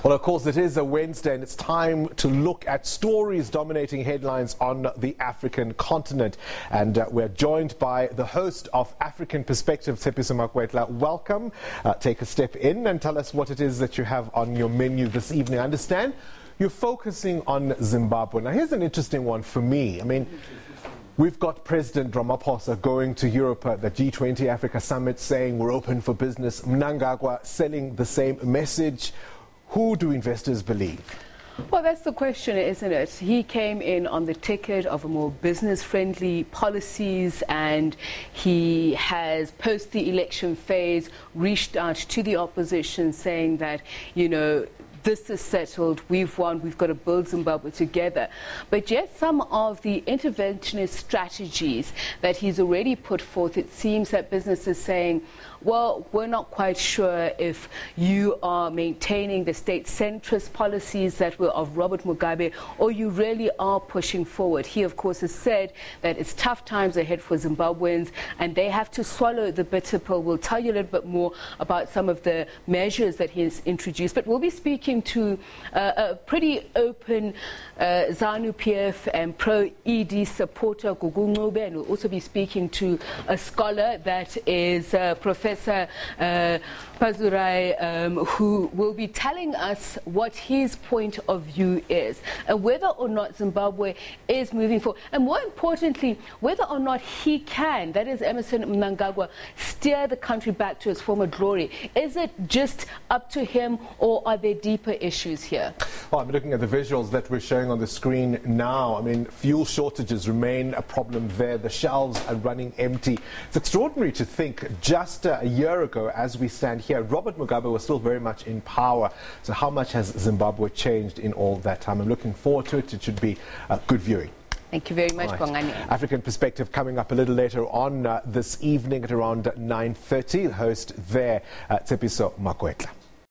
Well, of course, it is a Wednesday and it's time to look at stories dominating headlines on the African continent. And we're joined by the host of African Perspective, Tshepiso Makwetla. Welcome. Take a step in and tell us what it is that you have on your menu this evening. I understand you're focusing on Zimbabwe. Now, here's an interesting one for me. I mean, we've got President Ramaphosa going to Europe at the G20 Africa Summit saying we're open for business. Mnangagwa selling the same message. Who do investors believe? Well, that's the question, isn't it? He came in on the ticket of a more business-friendly policies, and he has, post the election phase, reached out to the opposition saying that, you know, this is settled, we've won, we've got to build Zimbabwe together. But yet some of the interventionist strategies that he's already put forth, it seems that business is saying, well, we're not quite sure if you are maintaining the state centrist policies that were of Robert Mugabe, or you really are pushing forward. He, of course, has said that it's tough times ahead for Zimbabweans and they have to swallow the bitter pill. We'll tell you a little bit more about some of the measures that he's introduced, but we'll be speaking to a pretty open ZANU-PF and pro-ED supporter, Gugu Ncube, and we'll also be speaking to a scholar that is Professor Pazurai, who will be telling us what his point of view is and whether or not Zimbabwe is moving forward, and more importantly, whether or not he can, that is Emmerson Mnangagwa, steer the country back to its former glory. Is it just up to him, or are there deeper issues here? Well, I'm looking at the visuals that we're showing on the screen now. I mean, fuel shortages remain a problem there. The shelves are running empty. It's extraordinary to think just a year ago, as we stand here, Robert Mugabe was still very much in power. So how much has Zimbabwe changed in all that time? I'm looking forward to it. It should be good viewing. Thank you very much, Bongani. African Perspective coming up a little later on this evening at around 9:30. The host there, Tshepiso Makwetla.